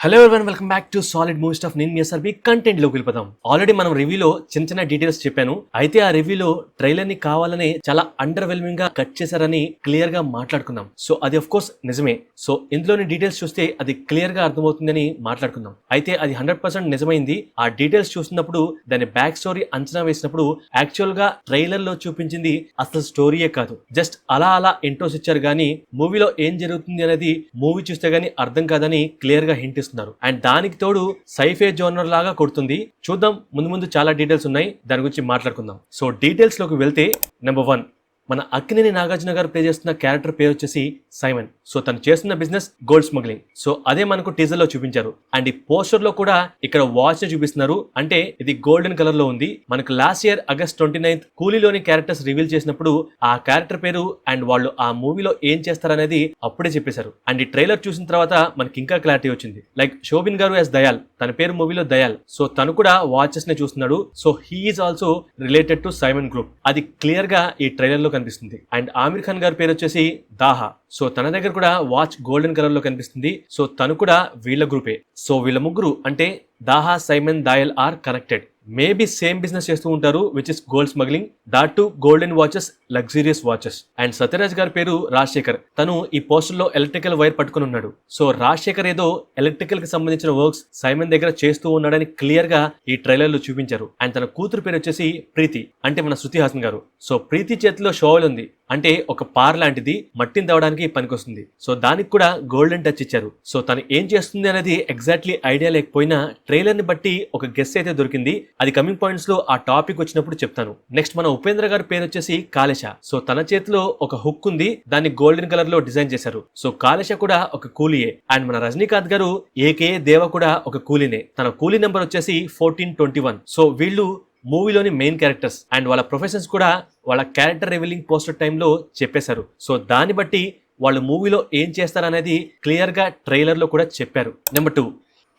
Hello everyone, welcome back to solid movie stuff. నేను మీ SRB content లోకి వెళ్ళిపోతాం. Already మనం రివ్యూలో చిన్న డీటెయిల్స్ చెప్పాను. అయితే ఆ రివ్యూలో ట్రైలర్ ని కావాలనే చాలా అండర్వెల్మింగ్ గా కట్ చేశారని క్లియర్ గా మాట్లాడుకుందాం. సో అది ఆఫ్ కోర్స్ నిజమే. సో ఇందులోని డీటెయిల్స్ చూస్తే అది క్లియర్ గా అర్థమవుతుందని మాట్లాడుకుందాం. అయితే అది 100% నిజమైంది. ఆ డీటెయిల్స్ చూసినప్పుడు దాని బ్యాక్ స్టోరీ అంచనా వేసినప్పుడు యాక్చువల్ గా ట్రైలర్ లో చూపించింది అసలు స్టోరీయే కాదు. జస్ట్ అలా ఇంట్రోస్ ఇచ్చారు గానీ మూవీలో ఏం జరుగుతుంది అనేది మూవీ చూస్తే గానీ అర్థం కాదని క్లియర్ గా హింట్ ఇస్తున్నారు. అండ్ దానికి తోడు సైఫే జోనర్ లాగా కొడుతుంది. చూద్దాం, ముందు చాలా డీటెయిల్స్ ఉన్నాయి, దాని గురించి మాట్లాడుకుందాం. సో డీటెయిల్స్ లోకి వెళ్తే, నెంబర్ 1, మన అక్కినేని నాగార్జున గారు ప్లే చేస్తున్న క్యారెక్టర్ పేరు వచ్చేసి సైమన్. సో తను చేస్తున్న బిజినెస్ గోల్డ్ స్మగ్లింగ్. సో అదే మనకు టీజర్ లో చూపించారు. అండ్ ఈ పోస్టర్ లో కూడా ఇక్కడ వాచ్ ని చూపిస్తున్నారు. అంటే ఇది గోల్డెన్ కలర్ లో ఉంది. మనకు లాస్ట్ ఇయర్ August 29th కూలీలోని క్యారెక్టర్స్ రివీల్ చేసినప్పుడు ఆ క్యారెక్టర్ పేరు అండ్ వాళ్ళు ఆ మూవీలో ఏం చేస్తారనేది అప్పుడే చెప్పేశారు. అండ్ ఈ ట్రైలర్ చూసిన తర్వాత మనకి ఇంకా క్లారిటీ వచ్చింది. లైక్ శోభిన్ గారు యాజ్ దయాల్, తన పేరు మూవీలో దయాల్. సో తను కూడా వాచెస్ ని చూస్తున్నాడు. So he is also related to Simon group. అది క్లియర్ గా ఈ ట్రైలర్ లో కనిపిస్తుంది. అండ్ ఆమిర్ ఖాన్ గారి పేరు వచ్చేసి దాహా. సో తన దగ్గర కూడా వాచ్ గోల్డెన్ కలర్ లో కనిపిస్తుంది. సో తను కూడా వీళ్ళ గ్రూపే. సో వీళ్ళ ముగ్గురు అంటే Dahaa, Simon, Dayal are connected. Maybe same business చేస్తూ ఉంటారు, which is gold smuggling. That too golden watches, luxurious watches. And Sathyaraj గారి పేరు రాజశేఖర్. తను ఈ పోస్టర్ లో ఎలక్ట్రికల్ వైర్ పట్టుకుని ఉన్నాడు. సో రాజశేఖర్ ఏదో ఎలక్ట్రికల్ కి సంబంధించిన వర్క్స్ సైమన్ దగ్గర చేస్తూ ఉన్నాడని క్లియర్ గా ఈ ట్రైలర్ లో చూపించారు. అండ్ తన కూతురు పేరు వచ్చేసి ప్రీతి, అంటే మన శృతి హాసన్ గారు. సో ప్రీతి చేతిలో షోవల్ ఉంది, అంటే ఒక పార్ లాంటిది, మట్టిని తవ్వడానికి పనికొస్తుంది. సో దానికి కూడా గోల్డెన్ టచ్ ఇచ్చారు. సో తను ఏం చేస్తుంది అనేది ఎగ్జాక్ట్లీ ఐడియా లేకపోయినా ట్రైలర్ ని బట్టి ఒక గెస్ అయితే దొరికింది. అది కమింగ్ పాయింట్స్ లో ఆ టాపిక్ వచ్చినప్పుడు చెప్తాను. నెక్స్ట్ మన ఉపేంద్ర గారి పేరు వచ్చేసి కాళేశ. సో తన చేతిలో ఒక హుక్ ఉంది, దాన్ని గోల్డెన్ కలర్ లో డిజైన్ చేశారు. సో కాళేశ కూడా ఒక కూలీయే. అండ్ మన రజనీకాంత్ గారు ఏకే దేవ కూడా ఒక కూలీనే. తన కూలీ నెంబర్ వచ్చేసి 1421. సో వీళ్ళు మూవీలోని మెయిన్ క్యారెక్టర్స్ అండ్ వాళ్ళ ప్రొఫెషన్స్ కూడా వాళ్ళ క్యారెక్టర్ రివీలింగ్ పోస్టర్ టైంలో చెప్పేశారు. సో దాన్ని బట్టి వాళ్ళు మూవీలో ఏం చేస్తారనేది క్లియర్ గా ట్రైలర్ లో కూడా చెప్పారు. నెంబర్ 2,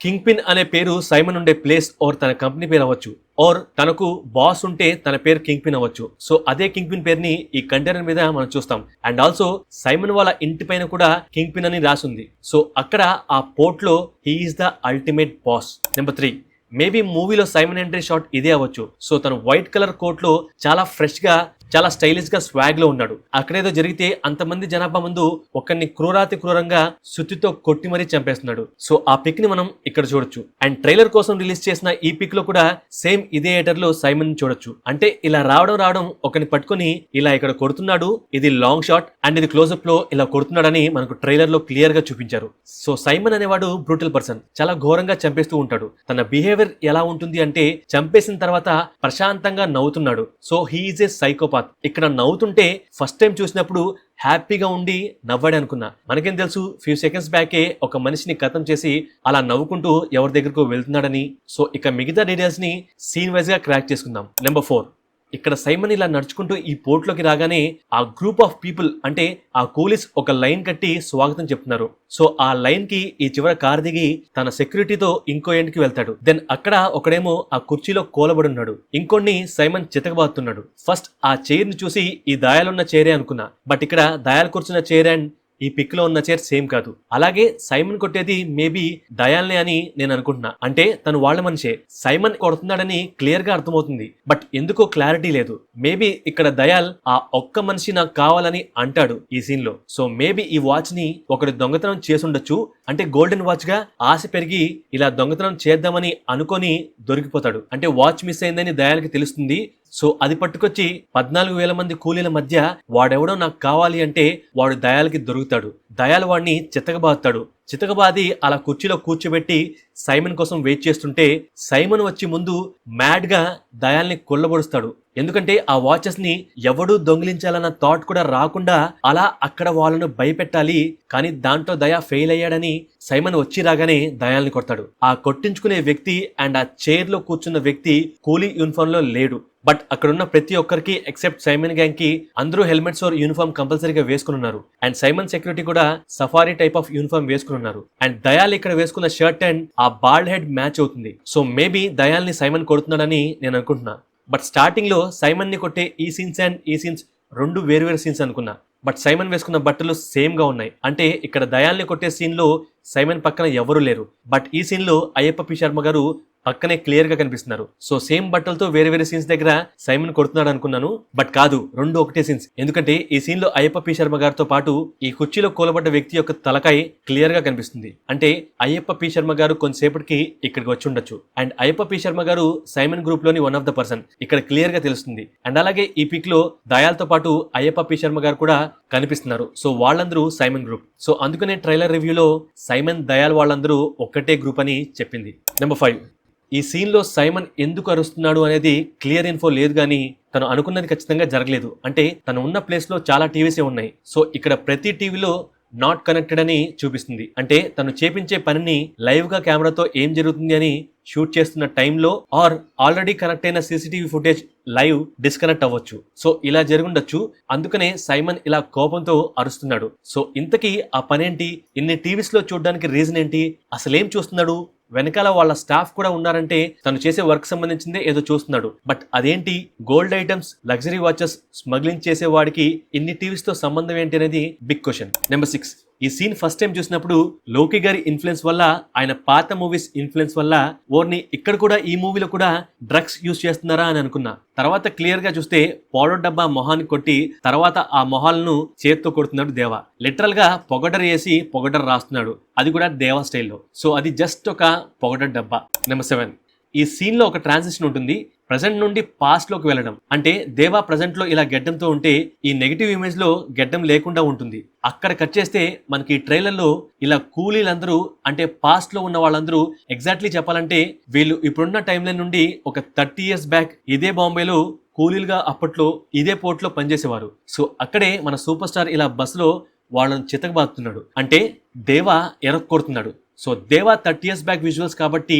కింగ్ పిన్ అనే పేరు సైమన్ ఉండే ప్లేస్ ఆర్ తన కంపెనీ పేరు అవ్వచ్చు, ఆర్ తనకు బాస్ ఉంటే తన పేరు కింగ్ పిన్ అవ్వచ్చు. సో అదే కింగ్ పిన్ పేరుని ఈ కంటైనర్ మీద మనం చూస్తాం. అండ్ ఆల్సో సైమన్ వాళ్ళ ఇంటి పైన కూడా కింగ్ పిన్ అని రాసింది. సో అక్కడ ఆ పోర్ట్ లో he is the ultimate boss. Number 3, maybe మూవీలో సైమన్ ఎంట్రీ షాట్ ఇదే అవ్వచ్చు. సో తను వైట్ కలర్ కోట్ లో చాలా ఫ్రెష్ గా, చాలా స్టైలిష్ గా స్వాగ్ లో ఉన్నాడు. అక్కడేదో జరిగితే అంతమంది జనాభా ముందు ఒకరిని క్రూరాతి క్రూరంగా సుత్తితో కొట్టి మరీ చంపేస్తున్నాడు. సో ఆ పిక్ ని మనం ఇక్కడ చూడొచ్చు. అండ్ ట్రైలర్ కోసం రిలీజ్ చేసిన ఈ పిక్ లో కూడా సేమ్ ఇదే ఎటర్ లో సైమన్ చూడొచ్చు. అంటే ఇలా రావడం ఒకరిని పట్టుకుని ఇలా ఇక్కడ కొడుతున్నాడు. ఇది లాంగ్ షాట్ అండ్ ఇది క్లోజ్అప్ లో ఇలా కొడుతున్నాడని మనకు ట్రైలర్ లో క్లియర్ గా చూపించారు. సో సైమన్ అనేవాడు బ్రూటల్ పర్సన్, చాలా ఘోరంగా చంపేస్తూ ఉంటాడు. తన బిహేవియర్ ఎలా ఉంటుంది అంటే చంపేసిన తర్వాత ప్రశాంతంగా నవ్వుతున్నాడు. So he is a psychopath. ఇక్కడ నవ్వుతుంటే ఫస్ట్ టైం చూసినప్పుడు హ్యాపీగా ఉండి నవ్వాడు అనుకున్నా. మనకేం తెలుసు, ఫ్యూ సెకండ్స్ బ్యాకే ఒక మనిషిని ఖతం చేసి అలా నవ్వుకుంటూ ఎవరి దగ్గరకు వెళ్తున్నాడని. సో ఇక మిగతా డీటెయిల్స్ ని సీన్ వైజ్ గా క్రాక్ చేసుకుందాం. నెంబర్ 4, ఇక్కడ సైమన్ ఇలా నడుచుకుంటూ ఈ పోర్ట్ లోకి రాగానే ఆ గ్రూప్ ఆఫ్ పీపుల్ అంటే ఆ కూలీస్ ఒక లైన్ కట్టి స్వాగతం చెప్తున్నారు. సో ఆ లైన్ కి ఈ చివర కార్ దిగి తన సెక్యూరిటీతో ఇంకో ఎండ్కి వెళ్తాడు. దెన్ అక్కడ ఒకడేమో ఆ కుర్చీలో కోలబడి ఉన్నాడు, ఇంకొన్ని సైమన్ చితకబాతున్నాడు. ఫస్ట్ ఆ చైర్ ని చూసి ఈ దయాలున్న చైరే అనుకున్నా. బట్ ఇక్కడ దయాలు కూర్చున్న చైర్ అండ్ ఈ పిక్ లో ఉన్న చైర్ సేమ్ కాదు. అలాగే సైమన్ కొట్టేది మేబీ దయాల్నే అని నేను అనుకుంటున్నా. అంటే తను వాళ్ళ మనిషే. సైమన్ కొడుతున్నాడని క్లియర్ గా అర్థమవుతుంది, బట్ ఎందుకో క్లారిటీ లేదు. మేబీ ఇక్కడ దయాల్ ఆ ఒక్క మనిషి నాకు కావాలని అంటాడు ఈ సీన్ లో. సో మేబీ ఈ వాచ్ ని ఒకటి దొంగతనం చేసుండొచ్చు. అంటే గోల్డెన్ వాచ్ గా ఆశ పెరిగి ఇలా దొంగతనం చేద్దామని అనుకొని దొరికిపోతాడు. అంటే వాచ్ మిస్ అయిందని దయాల్కి తెలుస్తుంది. సో అది పట్టుకొచ్చి 14,000 మంది కూలీల మధ్య వాడెవడో నాకు కావాలి అంటే వాడు దయాలకి దొరుకుతాడు. దయాలు వాడిని చితకబాదుతాడు. చితకబాది అలా కుర్చీలో కూర్చోబెట్టి సైమన్ కోసం వెయిట్ చేస్తుంటే సైమన్ వచ్చి ముందు మ్యాడ్ గా దయాల్ని కొల్లబొడుస్తాడు. ఎందుకంటే ఆ వాచెస్ ని ఎవడూ దొంగిలించాలన్న థాట్ కూడా రాకుండా అలా అక్కడ వాళ్ళను భయపెట్టాలి. కానీ దాంట్లో దయా ఫెయిల్ అయ్యాడని సైమన్ వచ్చి రాగానే దయాల్ని కొడతాడు. ఆ కొట్టించుకునే వ్యక్తి అండ్ ఆ చైర్ లో కూర్చున్న వ్యక్తి కూలీ యూనిఫామ్ లో లేడు. బట్ అక్కడున్న ప్రతి ఒక్కరికి ఎక్సెప్ట్ సైమన్ గ్యాంగ్ కి అందరూ హెల్మెట్స్ ఆర్ యూనిఫామ్ కంపల్సరీగా వేసుకుని ఉన్నారు. అండ్ సైమన్ సెక్యూరిటీ కూడా సఫారీ టైప్ ఆఫ్ యూనిఫామ్ వేసుకుని ఉన్నారు. అండ్ దయాల్ ఇక్కడ వేసుకున్న షర్ట్ అండ్ ఆ బాల్డ్ హెడ్ మ్యాచ్ అవుతుంది. సో మేబీ దయాల్ ని సైమన్ కొడుతున్నాడని నేను అనుకుంటున్నా. బట్ స్టార్టింగ్ లో సైమన్ ని కొట్టే ఈ సీన్స్ అండ్ ఈ సీన్స్ రెండు వేరు సీన్స్ అనుకున్నా. బట్ సైమన్ వేసుకున్న బట్టలు సేమ్ గా ఉన్నాయి. అంటే ఇక్కడ దయాల్ని కొట్టే సీన్ లో సైమన్ పక్కన ఎవరూ లేరు. బట్ ఈ సీన్ లో అయ్యప్ప పి శర్మ గారు పక్కనే క్లియర్ గా కనిపిస్తున్నారు. సో సేమ్ బట్టలతో వేరే వేరే సీన్స్ దగ్గర సైమన్ కొడుతున్నాడు అనుకున్నాను, బట్ కాదు, రెండు ఒకటే సీన్స్. ఎందుకంటే ఈ సీన్ లో అయ్యప్ప పి శర్మ గారితో పాటు ఈ కుర్చీలో కూలబడ్డ వ్యక్తి యొక్క తలకాయ క్లియర్ గా కనిపిస్తుంది. అంటే అయ్యప్ప పి శర్మ గారు కొంతసేపటికి ఇక్కడికి వచ్చి ఉండొచ్చు. అండ్ అయ్యప్ప పి శర్మ గారు సైమన్ గ్రూప్ లోని వన్ ఆఫ్ ద పర్సన్ ఇక్కడ క్లియర్ గా తెలుస్తుంది. అండ్ అలాగే ఈ పిక్ లో దయాల్తో పాటు అయ్యప్ప పి శర్మ గారు కూడా కనిపిస్తున్నారు. సో వాళ్ళందరూ సైమన్ గ్రూప్. సో అందుకనే ట్రైలర్ రివ్యూలో సైమన్ దయాల్ వాళ్ళందరూ ఒక్కటే గ్రూప్ అని చెప్పింది. నెంబర్ 5, ఈ సీన్ లో సైమన్ ఎందుకు అరుస్తున్నాడు అనేది క్లియర్ ఇన్ఫో లేదు, కానీ తను అనుకున్నది ఖచ్చితంగా జరగలేదు. అంటే తను ఉన్న ప్లేస్ లో చాలా టీవీసే ఉన్నాయి. సో ఇక్కడ ప్రతి టీవీలో నాట్ కనెక్టెడ్ అని చూపిస్తుంది. అంటే తను చేపించే పనిని లైవ్ గా కెమెరాతో ఏం జరుగుతుంది అని షూట్ చేస్తున్న టైంలో ఆర్ ఆల్రెడీ కనెక్ట్ అయిన సీసీటీవీ ఫుటేజ్ లైవ్ డిస్కనెక్ట్ అవ్వచ్చు. సో ఇలా జరుగుండొచ్చు. అందుకనే సైమన్ ఇలా కోపంతో అరుస్తున్నాడు. సో ఇంతకీ ఆ పనేంటి? ఇన్ని టీవీస్ లో చూడడానికి రీజన్ ఏంటి? అసలేం చూస్తున్నాడు? వెనకాల వాళ్ళ స్టాఫ్ కూడా ఉన్నారంటే తను చేసే వర్క్ సంబంధించిందే ఏదో చూస్తున్నాడు. బట్ అదేంటి? Gold items, luxury watches smuggling చేసే వాడికి ఇన్ని టీవీస్ తో సంబంధం ఏంటి అనేది బిగ్ క్వశ్చన్. నెంబర్ 6, ఈ సీన్ ఫస్ట్ టైం చూసినప్పుడు లోకి గారి ఇన్ఫ్లుయెన్స్ వల్ల, ఆయన పాత మూవీస్ ఇన్ఫ్లుయెన్స్ వల్ల ఓర్ని ఇక్కడ కూడా ఈ మూవీలో కూడా డ్రగ్స్ యూజ్ చేస్తున్నారా అని అనుకున్నా. తర్వాత క్లియర్ గా చూస్తే పౌడర్ డబ్బా మొహాన్ని కొట్టి తర్వాత ఆ మొహాలను చేత్తో కొడుతున్నాడు దేవా. లిటరల్ గా పొగడర్ వేసి పొగడర్ రాస్తున్నాడు, అది కూడా దేవా స్టైల్లో. సో అది జస్ట్ ఒక పొగడర్ డబ్బా. నెంబర్ 7, ఈ సీన్ లో ఒక ట్రాన్సిషన్ ఉంటుంది. ప్రజెంట్ నుండి పాస్ట్ లోకి వెళ్ళడం. అంటే దేవా ప్రజెంట్ లో ఇలా గెడ్డంతో ఉంటే ఈ నెగిటివ్ ఇమేజ్ లో గెడ్డం లేకుండా ఉంటుంది. అక్కడ కట్ చేస్తే మనకి ట్రైలర్ లో ఇలా కూలీలందరూ, అంటే పాస్ట్ లో ఉన్న వాళ్ళందరూ ఎగ్జాక్ట్లీ చెప్పాలంటే వీళ్ళు ఇప్పుడున్న టైం లైన్ నుండి ఒక 30 years బ్యాక్ ఇదే బాంబేలో కూలీలుగా అప్పట్లో ఇదే పోర్ట్ లో పనిచేసేవారు. సో అక్కడే మన సూపర్ స్టార్ ఇలా బస్సులో వాళ్ళని చితకబాదుతున్నాడు. అంటే దేవా ఎరక్కొడుతున్నాడు. సో దేవా 30 years బ్యాక్ విజువల్స్ కాబట్టి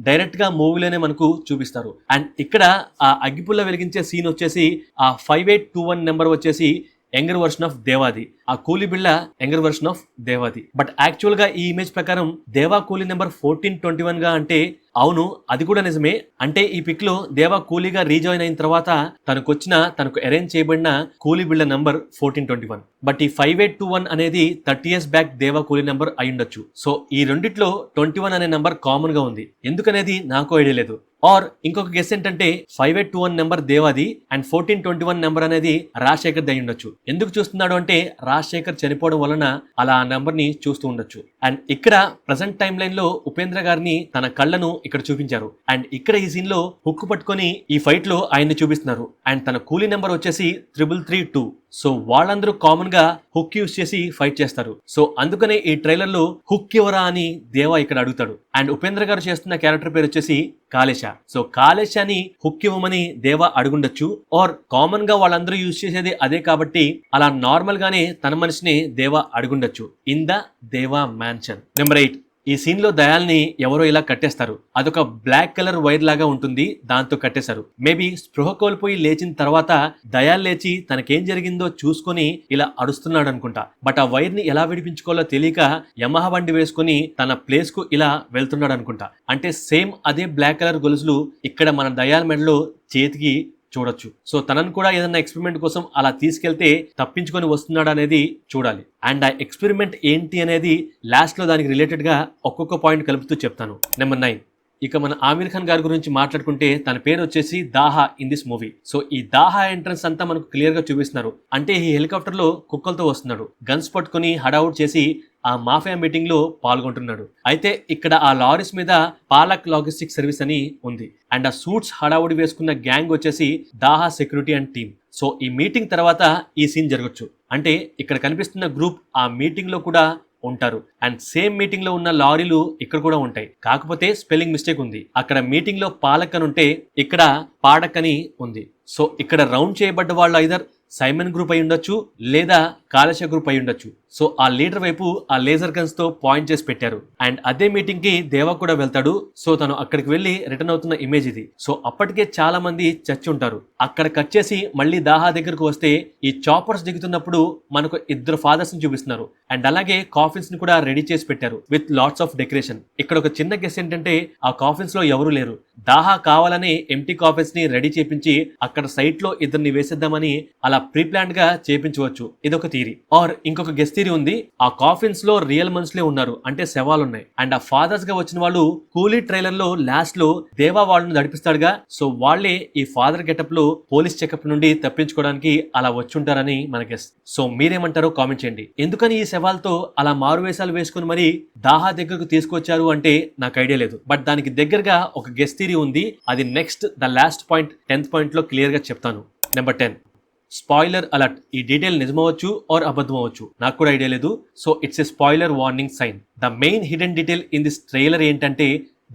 డైరెక్ట్ గా మూవీలోనే మనకు చూపిస్తారు. అండ్ ఇక్కడ ఆ అగ్గిపుల్ల వెలిగించే సీన్ వచ్చేసి ఆ 5821 నెంబర్ వచ్చేసి యంగర్ వర్షన్ ఆఫ్ దేవాది. ఆ కూలీ బిళ్ళ యంగర్ వర్షన్ ఆఫ్ దేవాది. బట్ యాక్చువల్ గా ఈ ఇమేజ్ ప్రకారం దేవా కూలీ నెంబర్ 1421 గా, అంటే అవును అది కూడా నిజమే. అంటే ఈ పిక్ లో దేవా కూలీగా రీజాయిన్ అయిన తర్వాత తనకు అరేంజ్ చేయబడిన కూలీ బిళ్ళ నంబర్ 1421. బట్ ఈ 5821 అనేది 30 years బ్యాక్ దేవా కూలీ నెంబర్ అయి ఉండొచ్చు. సో ఈ రెండిట్లో 21 అనే నెంబర్ కామన్ గా ఉంది. ఎందుకనేది నాకు ఐడియా లేదు. ఆర్ ఇంకొక గెస్ ఏంటంటే 5821 నెంబర్ దేవాది అండ్ 1421 నెంబర్ అనేది రాజశేఖర్ దై ఉండొచ్చు. ఎందుకు చూస్తున్నాడు అంటే రాజశేఖర్ చనిపోవడం వలన అలా ఆ నెంబర్ ని చూస్తూ ఉండొచ్చు. అండ్ ఇక్కడ ప్రజెంట్ టైం లైన్ లో ఉపేంద్ర గారిని తన కళ్ళను ఇక్కడ చూపించారు. అండ్ ఇక్కడ ఈ సీన్ లో హుక్ పట్టుకొని ఈ ఫైట్ లో ఆయన్ని చూపిస్తున్నారు. అండ్ తన కూలీ నెంబర్ వచ్చేసి 3332. సో వాళ్ళందరూ కామన్ గా హుక్ యూస్ చేసి ఫైట్ చేస్తారు. సో అందుకనే ఈ ట్రైలర్ లో హుక్ ఎవరా అని దేవా ఇక్కడ అడుగుతాడు. అండ్ ఉపేంద్ర గారు చేస్తున్న క్యారెక్టర్ పేరు వచ్చేసి కాళేశ. సో కాళేశాని హుక్ ఇవ్వమని దేవా అడుగుండొచ్చు. ఆర్ కామన్ గా వాళ్ళందరూ యూజ్ చేసేది అదే కాబట్టి అలా నార్మల్ గానే తన మనిషిని దేవా అడుగుండొచ్చు ఇన్ ద దేవా మ్యాన్షన్. నెంబర్ 8, ఈ సీన్ లో దయాల్ని ఎవరో ఇలా కట్టేస్తారు. అదొక బ్లాక్ కలర్ వైర్ లాగా ఉంటుంది, దాంతో కట్టేశారు. మేబీ స్పృహ కోల్పోయి లేచిన తర్వాత దయాల్ లేచి తనకేం జరిగిందో చూసుకొని ఇలా అరుస్తున్నాడు అనుకుంటా. బట్ ఆ వైర్ ని ఎలా విడిపించుకోవాలో తెలియక యమహా బండి వేసుకొని తన ప్లేస్ కు ఇలా వెళ్తున్నాడు అనుకుంటా. అంటే సేమ్ అదే బ్లాక్ కలర్ గొలుసులు ఇక్కడ మన దయాల్ మెడలో చేతికి చూడొచ్చు. సో తనను కూడా ఏదైనా ఎక్స్పెరిమెంట్ కోసం అలా తీసుకెళ్తే తప్పించుకొని వస్తున్నాడు అనేది చూడాలి. అండ్ ఆ ఎక్స్పెరిమెంట్ ఏంటి అనేది లాస్ట్ లో దానికి రిలేటెడ్ గా ఒక్కొక్క పాయింట్ కలుపుతూ చెప్తాను. నెంబర్ 9, ఇక మన ఆమీర్ ఖాన్ గారి గురించి మాట్లాడుకుంటే తన పేరు వచ్చేసి దాహా ఇన్ దిస్ మూవీ. సో ఈ దాహా ఎంట్రన్స్ అంతా మనకు క్లియర్ గా చూపిస్తున్నారు. అంటే ఈ హెలికాప్టర్ లో కుక్కలతో వస్తున్నాడు, గన్స్ పట్టుకుని హడావుట్ చేసి ఆ మాఫియా మీటింగ్ లో పాల్గొంటున్నాడు. అయితే ఇక్కడ ఆ లారీస్ మీద పాలక్ లాజిస్టిక్ సర్వీస్ అని ఉంది. అండ్ ఆ సూట్స్ హడావుడి వేసుకున్న గ్యాంగ్ వచ్చేసి దాహా సెక్యూరిటీ అండ్ టీమ్. సో ఈ మీటింగ్ తర్వాత ఈ సీన్ జరగచ్చు. అంటే ఇక్కడ కనిపిస్తున్న గ్రూప్ ఆ మీటింగ్ లో కూడా ఉంటారు. అండ్ సేమ్ మీటింగ్ లో ఉన్న లారీలు ఇక్కడ కూడా ఉంటాయి. కాకపోతే స్పెల్లింగ్ మిస్టేక్ ఉంది. అక్కడ మీటింగ్ లో పాలక్ అని ఉంటే ఇక్కడ పాడక్ అని ఉంది. సో ఇక్కడ రౌండ్ చేయబడ్డ వాళ్ళు ఐదర్ సైమన్ గ్రూప్ అయి ఉండొచ్చు లేదా కాళేశ గ్రూప్ అయి ఉండొచ్చు. సో ఆ లీడర్ వైపు ఆ లేజర్ గన్స్ తో పాయింట్ చేసి పెట్టారు. అండ్ అదే మీటింగ్ కి దేవా కూడా వెళ్తాడు. సో తను అక్కడికి వెళ్లి రిటర్న్ అవుతున్న ఇమేజ్ ఇది. సో అప్పటికే చాలా మంది చచ్చి ఉంటారు. అక్కడ కట్ చేసి మళ్ళీ దాహా దగ్గరకు వస్తే ఈ చాపర్స్ దిగుతున్నప్పుడు మనకు ఇద్దరు ఫాదర్స్ ని చూపిస్తున్నారు. అండ్ అలాగే కాఫిన్స్ ని కూడా రెడీ చేసి పెట్టారు విత్ లాట్స్ ఆఫ్ డెకరేషన్. ఇక్కడ ఒక చిన్న గెస్ ఏంటంటే ఆ కాఫిన్స్ లో ఎవరు లేరు. దాహా కావాలని ఎంటీ కాఫిన్స్ ని రెడీ చేపించి అక్కడ సైట్ లో ఇద్దరిని వేసేద్దామని అలా ప్రీ ప్లాన్ గా చేపించవచ్చు. ఇదొక థియరీ. ఆర్ ఇంకొక గెస్ థియరీ ఉంది. ఆ కాఫిన్స్ లో రియల్ మనుషులే ఉన్నారు, అంటే శవాలు ఉన్నాయి. అండ్ ఆ ఫాదర్స్ గా వచ్చిన వాళ్ళు కూలీ ట్రైలర్ లో లాస్ట్ లో దేవా వాళ్ళని నడిపిస్తాడుగా, సో వాళ్ళే ఈ ఫాదర్ గెటప్ లో పోలీస్ చెకప్ నుండి తప్పించుకోవడానికి అలా వచ్చుంటారని మన గెస్. సో మీరేమంటారో కామెంట్ చేయండి. ఎందుకని ఈ శవాలతో అలా మారువేషాలు వేసుకుని మరి దాహా దగ్గరకు తీసుకొచ్చారు అంటే నాకు ఐడియా లేదు. బట్ దానికి దగ్గరగా ఒక గెస్ థియరీ ఉంది. అది next the last point 10th point లో క్లియర్ గా చెప్తాను. Number 10, spoiler alert. ఈ డీటెయిల్ నిజమవచ్చు ఆర్ అబద్ధం అవ్వచ్చు, నాకు కూడా ఐడియా లేదు. So it's a spoiler warning sign. The main hidden detail in this trailer ఏంటంటే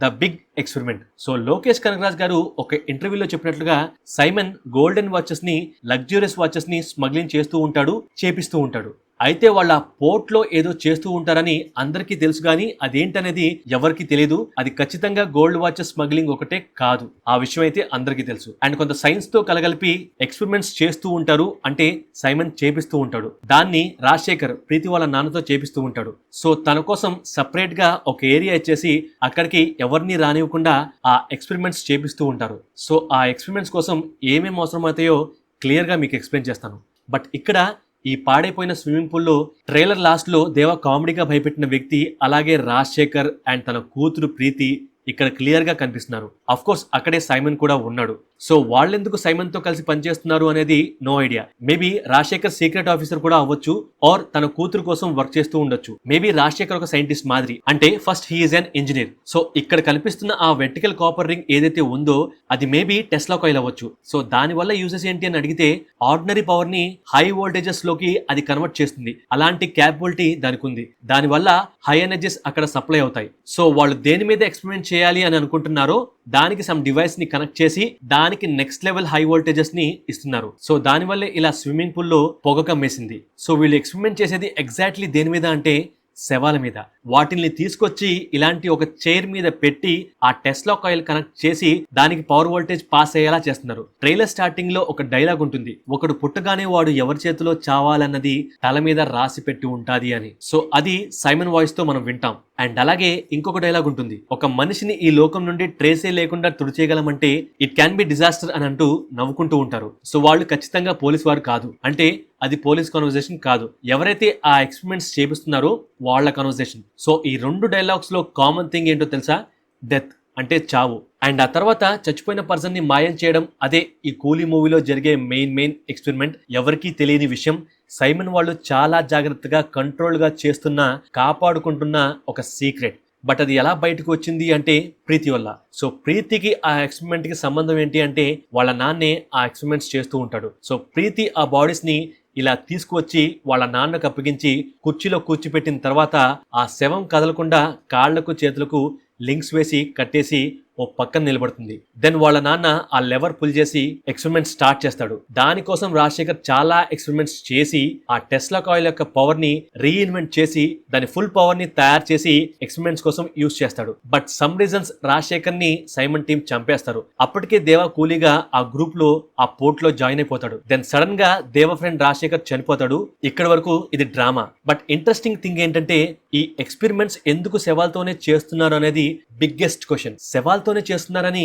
the big experiment. So Lokesh Kanagaraj గారు ఒక ఇంటర్వ్యూలో చెప్పినట్లుగా సైమన్ గోల్డెన్ వాచెస్ ని, లగ్జూరియస్ వాచెస్ ని స్మగ్లింగ్ చేస్తూ ఉంటాడు, చేపిస్తూ ఉంటాడు. అయితే వాళ్ళ పోర్ట్ లో ఏదో చేస్తూ ఉంటారని అందరికీ తెలుసు, కానీ అదేంటనేది ఎవరికి తెలియదు. అది ఖచ్చితంగా గోల్డ్ వాచెస్ స్మగ్లింగ్ ఒకటే కాదు, ఆ విషయం అయితే అందరికీ తెలుసు. అండ్ కొంత సైన్స్ తో కలగలిపి ఎక్స్పెరిమెంట్స్ చేస్తూ ఉంటారు, అంటే సైమన్ చేపిస్తూ ఉంటాడు. దాన్ని రాజశేఖర్ ప్రీతి వాళ్ళ నాన్నతో చేపిస్తూ ఉంటాడు. సో తన కోసం సపరేట్ గా ఒక ఏరియా ఇచ్చేసి అక్కడికి ఎవరిని రానివ్వకుండా ఆ ఎక్స్పెరిమెంట్స్ చేపిస్తూ ఉంటారు. సో ఆ ఎక్స్పెరిమెంట్స్ కోసం ఏమేమి అవసరమవుతాయో క్లియర్ గా మీకు ఎక్స్ప్లెయిన్ చేస్తాను. బట్ ఇక్కడ ఈ పాడైపోయిన స్విమ్మింగ్ పూల్ లో ట్రైలర్ లాస్ట్ లో దేవ కామెడీగా భయపెట్టిన వ్యక్తి, అలాగే రాజశేఖర్ అండ్ తన కూతురు ప్రీతి ఇక్కడ క్లియర్ గా కనిపిస్తున్నారు. అఫ్ కోర్స్ అక్కడే సైమన్ కూడా ఉన్నాడు. సో వాళ్ళెందుకు సైమన్ తో కలిసి పనిచేస్తున్నారు అనేది no idea. Maybe Rajasekhar secret officer కూడా అవ్వచ్చు, ఆర్ తన కూతురు కోసం వర్క్ చేస్తూ ఉండొచ్చు. మేబీ రాజశేఖర్ ఒక సైంటిస్ట్ మాదిరి, అంటే first he is an engineer. So ఇక్కడ కనిపిస్తున్న ఆ వెర్టికల్ కాపర్ రింగ్ ఏదైతే ఉందో అది మేబీ టెస్లా కాయిల్ అవ్వచ్చు. సో దాని వల్ల యూజెస్ ఏంటి అని అడిగితే ఆర్డినరీ పవర్ ని హై వోల్టేజెస్ లోకి అది కన్వర్ట్ చేస్తుంది. అలాంటి క్యాపబిలిటీ దానికి ఉంది. దాని వల్ల హై ఎనర్జీస్ అక్కడ సప్లై అవుతాయి. సో వాళ్ళు దేని మీద ఎక్స్పెరిమెంట్ చేయాలి అని అనుకుంటున్నారో దానికి సమ్ డివైస్ ని కనెక్ట్ చేసి దానికి నెక్స్ట్ లెవెల్ హై వోల్టేజెస్ ని ఇస్తున్నారు. సో దాని వల్లే ఇలా స్విమ్మింగ్ పూల్ లో పొగ కమ్మేసింది. సో వీళ్ళు ఎక్స్పెరిమెంట్ చేసేది ఎగ్జాక్ట్లీ దేని మీద అంటే శవాల మీద. వాటిని తీసుకొచ్చి ఇలాంటి ఒక చైర్ మీద పెట్టి ఆ టెస్లా కాయిల్ కనెక్ట్ చేసి దానికి పవర్ వోల్టేజ్ పాస్ అయ్యేలా చేస్తున్నారు. ట్రైలర్ స్టార్టింగ్ లో ఒక డైలాగ్ ఉంటుంది, ఒకడు పుట్టగానే వాడు ఎవరి చేతిలో చావాలన్నది తల మీద రాసి పెట్టి ఉంటాది అని. సో అది సైమన్ వాయిస్ తో మనం వింటాం. అండ్ అలాగే ఇంకొక డైలాగ్ ఉంటుంది, ఒక మనిషిని ఈ లోకం నుండి ట్రేసే లేకుండా తుడిచేయగలమంటే ఇట్ క్యాన్ బి డిజాస్టర్ అని అంటూ నవ్వుకుంటూ ఉంటారు. సో వాళ్ళు ఖచ్చితంగా పోలీస్ వారు కాదు, అంటే అది పోలీస్ కన్వర్జేషన్ కాదు, ఎవరైతే ఆ ఎక్స్పెరిమెంట్స్ చేపిస్తున్నారో వాళ్ళ కన్వర్జేషన్. సో ఈ రెండు డైలాగ్స్ లో కామన్ థింగ్ ఏంటో తెలుసా? డెత్, అంటే చావు. అండ్ ఆ తర్వాత చచ్చిపోయిన పర్సన్ ని మాయం చేయడం. అదే ఈ కూలీ మూవీలో జరిగే మెయిన్ ఎక్స్పెరిమెంట్. ఎవరికీ తెలియని విషయం. సైమన్ వాళ్ళు చాలా జాగ్రత్తగా కంట్రోల్ గా చేస్తున్న, కాపాడుకుంటున్న ఒక సీక్రెట్. బట్ అది ఎలా బయటకు వచ్చింది అంటే ప్రీతి వల్ల. సో ప్రీతికి ఆ ఎక్స్పెరిమెంట్ కి సంబంధం ఏంటి అంటే వాళ్ళ నాన్నే ఆ ఎక్స్పెరిమెంట్స్ చేస్తూ ఉంటాడు. సో ప్రీతి ఆ బాడీస్ ని ఇలా తీసుకువచ్చి వాళ్ళ నాన్నకు అప్పగించి కుర్చీలో కూర్చిపెట్టిన తర్వాత ఆ శవం కదలకుండా కాళ్లకు చేతులకు లింక్స్ వేసి కట్టేసి ఓ పక్కన నిలబడుతుంది. దెన్ వాళ్ళ నాన్న ఆ లెవర్ పుల్ చేసి ఎక్స్పెరిమెంట్ స్టార్ట్ చేస్తాడు. దానికోసం రాజశేఖర్ చాలా ఎక్స్పెరిమెంట్స్ చేసి ఆ టెస్లా కాయిల్ యొక్క పవర్ ని రీఇన్వెంట్ చేసి దాని ఫుల్ పవర్ ని తయారు చేసి ఎక్స్పెరిమెంట్స్ కోసం యూజ్ చేస్తాడు. బట్ సమ్ రీజన్స్ రాజశేఖర్ ని సైమన్ టీం చంపేస్తారు. అప్పటికే దేవ కూలీగా ఆ గ్రూప్ లో ఆ పోర్ట్ లో జాయిన్ అయిపోతాడు. దెన్ సడన్ గా దేవ ఫ్రెండ్ రాజశేఖర్ చనిపోతాడు. ఇక్కడ వరకు ఇది డ్రామా. బట్ ఇంట్రెస్టింగ్ థింగ్ ఏంటంటే ఈ ఎక్స్పెరిమెంట్స్ ఎందుకు శవాలతోనే చేస్తున్నారు అనేది బిగ్గెస్ట్ క్వశ్చన్. శవాలతోనే చేస్తున్నారని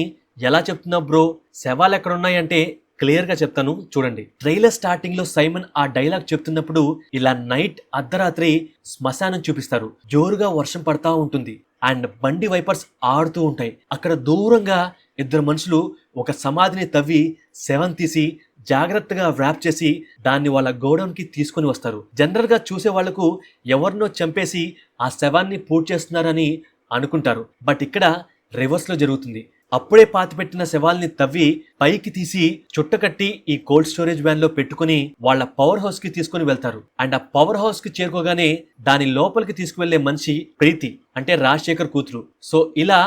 ఎలా చెప్తున్నావు బ్రో? శవాలు ఎక్కడ ఉన్నాయంటే క్లియర్ గా చెప్తాను చూడండి. ట్రైలర్ స్టార్టింగ్ లో సైమన్ ఆ డైలాగ్ చెప్తున్నప్పుడు ఇలా నైట్ అర్ధరాత్రి శ్మశానం చూపిస్తారు. జోరుగా వర్షం పడతా ఉంటుంది అండ్ బండి వైపర్స్ ఆడుతూ ఉంటాయి. అక్కడ దూరంగా ఇద్దరు మనుషులు ఒక సమాధిని తవ్వి శవం తీసి జాగ్రత్తగా వ్రాప్ చేసి దాన్ని వాళ్ళ గోడౌన్ కి తీసుకొని వస్తారు. జనరల్ గా చూసే వాళ్లకు ఎవరినో చంపేసి ఆ శవాన్ని పూర్తి చేస్తున్నారని అనుకుంటారు. బట్ ఇక్కడ రివర్స్ లో జరుగుతుంది. అప్పుడే పాతిపెట్టిన శవాల్ని తవ్వి పైకి తీసి చుట్టకట్టి ఈ కోల్డ్ స్టోరేజ్ వ్యాన్ లో పెట్టుకుని వాళ్ళ పవర్ హౌస్ కి తీసుకుని వెళ్తారు. అండ్ ఆ పవర్ హౌస్ కి చేరుకోగానే దాని లోపలికి తీసుకువెళ్లే మనిషి ప్రీతి, అంటే రాజశేఖర్ కూతురు. సో ఇలా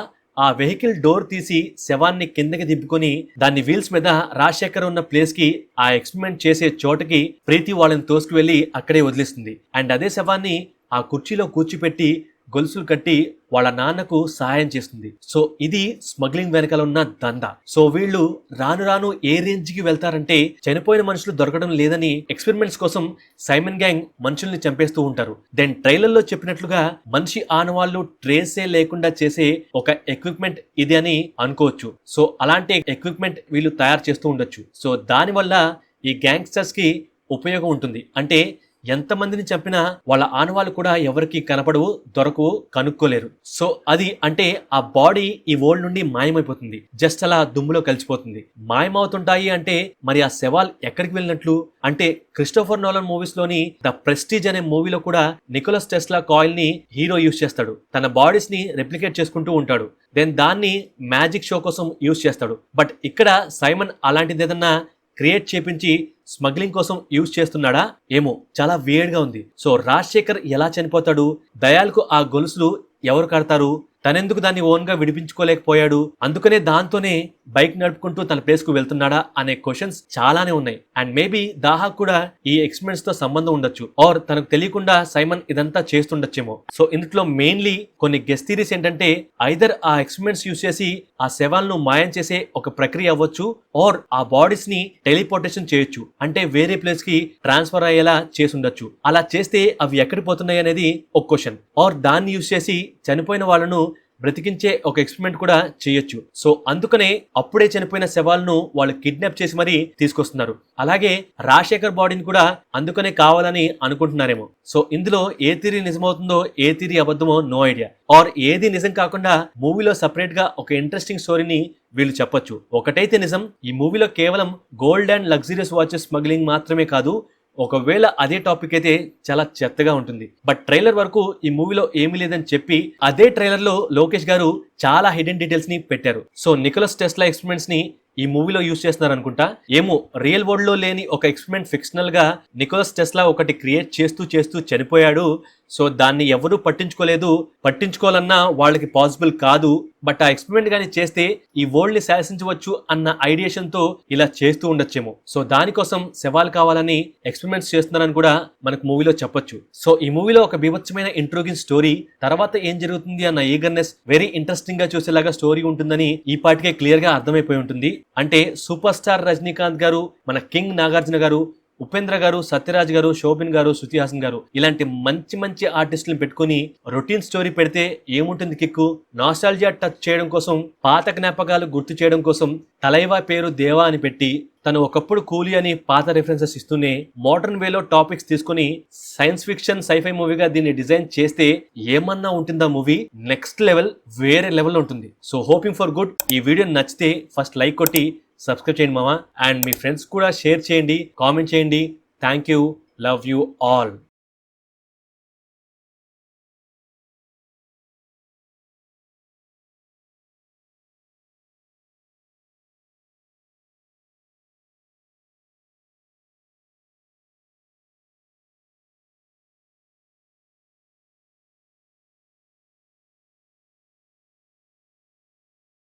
ఆ వెహికల్ డోర్ తీసి శవాన్ని కిందకి దింపుకొని దాన్ని వీల్స్ మీద రాజశేఖర్ ఉన్న ప్లేస్ కి ఆ ఎక్స్పెరిమెంట్ చేసే చోటకి ప్రీతి వాళ్ళని తోసుకువెళ్లి అక్కడే వదిలేస్తుంది. అండ్ అదే శవాన్ని ఆ కుర్చీలో కూర్చిపెట్టి గొలుసులు కట్టి వాళ్ళ నాన్నకు సహాయం చేస్తుంది. సో ఇది స్మగ్లింగ్ వెనకాల ఉన్న దందా. సో వీళ్ళు రాను రాను ఏ రేంజ్ కి వెళ్తారంటే చనిపోయిన మనుషులు దొరకడం లేదని ఎక్స్పెరిమెంట్స్ కోసం సైమన్ గ్యాంగ్ మనుషుల్ని చంపేస్తూ ఉంటారు. దెన్ ట్రైలర్ లో చెప్పినట్లుగా మనిషి ఆనవాళ్లు ట్రేసే లేకుండా చేసే ఒక ఎక్విప్మెంట్ ఇది అని అనుకోవచ్చు. సో అలాంటి ఎక్విప్మెంట్ వీళ్ళు తయారు చేస్తూ ఉండొచ్చు. సో దానివల్ల ఈ గ్యాంగ్స్టర్స్ కి ఉపయోగం ఉంటుంది. అంటే ఎంతమందిని చంపినా వాళ్ళ ఆనవాళ్ళు కూడా ఎవరికి కనపడవు, దొరకవు, కనుక్కోలేరు. సో అది అంటే ఆ బాడీ ఈ వరల్డ్ నుండి మాయమైపోతుంది, జస్ట్ అలా దుమ్ములో కలిసిపోతుంది. మాయమవుతుంటాయి అంటే మరి ఆ శవాల్ ఎక్కడికి వెళ్ళినట్లు? అంటే క్రిస్టోఫర్ నోలన్ మూవీస్ లోని ద ప్రెస్టీజ్ అనే మూవీలో కూడా నికోలస్ టెస్లా కాయిల్ ని హీరో యూజ్ చేస్తాడు. తన బాడీస్ ని రెప్లికేట్ చేసుకుంటూ ఉంటాడు. దెన్ దాన్ని మ్యాజిక్ షో కోసం యూజ్ చేస్తాడు. బట్ ఇక్కడ సైమన్ అలాంటిది ఏదన్నా క్రియేట్ చేపించి స్మగ్లింగ్ కోసం యూజ్ చేస్తున్నాడా ఏమో, చాలా వేడ్ గా ఉంది. సో రాజశేఖర్ ఎలా చనిపోతాడు? దయాల్కు ఆ గొలుసులు ఎవరు కడతారు? తనెందుకు దాన్ని ఓన్ గా విడిపించుకోలేకపోయాడు? అందుకనే దాంతోనే బైక్ నడుపుకుంటూ తన ప్లేస్ కు వెళ్తున్నాడా అనే క్వశ్చన్స్ చాలానే ఉన్నాయి. అండ్ మేబీ దాహా కూడా ఈ ఎక్స్పెరిమెంట్స్ తో సంబంధం ఉండొచ్చు, ఆర్ తనకు తెలియకుండా సైమన్ ఇదంతా చేస్తుండొచ్చేమో. సో ఇందులో మెయిన్లీ కొన్ని గెస్ థియరీస్ ఏంటంటే ఐదర్ ఆ ఎక్స్పెరిమెంట్స్ యూజ్ చేసి ఆ శవాలను మాయం చేసే ఒక ప్రక్రియ అవ్వచ్చు, ఆర్ ఆ బాడీస్ ని టెలిపోర్టేషన్ చేయొచ్చు, అంటే వేరే ప్లేస్ కి ట్రాన్స్ఫర్ అయ్యేలా చేసి ఉండొచ్చు. అలా చేస్తే అవి ఎక్కడికి పోతున్నాయి అనేది ఒక క్వశ్చన్. ఆర్ దాన్ని యూజ్ చేసి చనిపోయిన వాళ్ళను బ్రతికించే ఒక ఎక్స్పెరిమెంట్ కూడా చేయొచ్చు. సో అందుకనే అప్పుడే చనిపోయిన శవాలను వాళ్ళు కిడ్నాప్ చేసి మరీ తీసుకొస్తున్నారు. అలాగే రాజశేఖర్ బాడీని కూడా అందుకనే కావాలని అనుకుంటున్నారేమో. సో ఇందులో ఏ థియరీ నిజమవుతుందో ఏ థియరీ అబద్ధమో నో ఐడియా. ఆర్ ఏది నిజం కాకుండా మూవీలో సపరేట్ గా ఒక ఇంట్రెస్టింగ్ స్టోరీని వీళ్ళు చెప్పొచ్చు. ఒకటైతే నిజం, ఈ మూవీలో కేవలం gold and luxurious watches smuggling మాత్రమే కాదు, ఒకవేళ అదే టాపిక్ అయితే చాలా చెత్తగా ఉంటుంది. బట్ ట్రైలర్ వరకు ఈ మూవీలో ఏమీ లేదని చెప్పి అదే ట్రైలర్ లో లోకేష్ గారు చాలా హిడెన్ డీటెయిల్స్ ని పెట్టారు. సో నికోలస్ టెస్లా ఎక్స్పెరిమెంట్స్ ని ఈ మూవీలో యూజ్ చేస్తున్నారు అనుకుంటా. ఏమో, రియల్ వరల్డ్ లో లేని ఒక ఎక్స్పెరిమెంట్ ఫిక్షనల్ గా నికోలస్ టెస్లా ఒకటి క్రియేట్ చేస్తూ చనిపోయాడు. సో దాన్ని ఎవరూ పట్టించుకోలేదు, పట్టించుకోవాలన్నా వాళ్ళకి పాసిబుల్ కాదు. బట్ ఆ ఎక్స్పెరిమెంట్ గానీ చేస్తే ఈ వరల్డ్ ని శాసించవచ్చు అన్న ఐడియేషన్ తో ఇలా చేస్తూ ఉండొచ్చేమో. సో దానికోసం శవాలు కావాలని ఎక్స్పెరిమెంట్స్ చేస్తున్నారని కూడా మనకు మూవీలో చెప్పొచ్చు. సో ఈ మూవీలో ఒక బీభత్సమైన ఇంట్రోగింగ్ స్టోరీ, తర్వాత ఏం జరుగుతుంది అన్న ఈగర్నెస్, వెరీ ఇంట్రెస్టింగ్ గా చూసేలాగా స్టోరీ ఉంటుందని ఈ పాటికే క్లియర్ గా అర్థమైపోయి ఉంటుంది. అంటే సూపర్ స్టార్ రజనీకాంత్ గారు, మన కింగ్ నాగార్జున గారు, ఉపేంద్ర గారు, సత్యరాజ్ గారు, శోభిన్ గారు, శృతి హాసన్ గారు ఇలాంటి మంచి మంచి ఆర్టిస్టులను పెట్టుకుని రొటీన్ స్టోరీ పెడితే ఏముంటుంది కిక్కు? నాస్టాల్జియా టచ్ చేయడం కోసం, పాత జ్ఞాపకాలు గుర్తు చేయడం కోసం తలైవా పేరు దేవా అని పెట్టి తను ఒకప్పుడు కూలీ అని పాత రెఫరెన్సెస్ ఇస్తూనే మోడర్న్ వేలో టాపిక్స్ తీసుకుని సైన్స్ ఫిక్షన్ సైఫై మూవీగా దీన్ని డిజైన్ చేస్తే ఏమన్నా ఉంటుందా మూవీ? నెక్స్ట్ లెవెల్, వేరే లెవెల్ ఉంటుంది. So hoping for good. ఈ వీడియో నచ్చితే ఫస్ట్ లైక్ కొట్టి సబ్స్క్రైబ్ చేయండి మామ. అండ్ మీ ఫ్రెండ్స్ కూడా షేర్ చేయండి, కామెంట్ చేయండి. Thank you, love you all.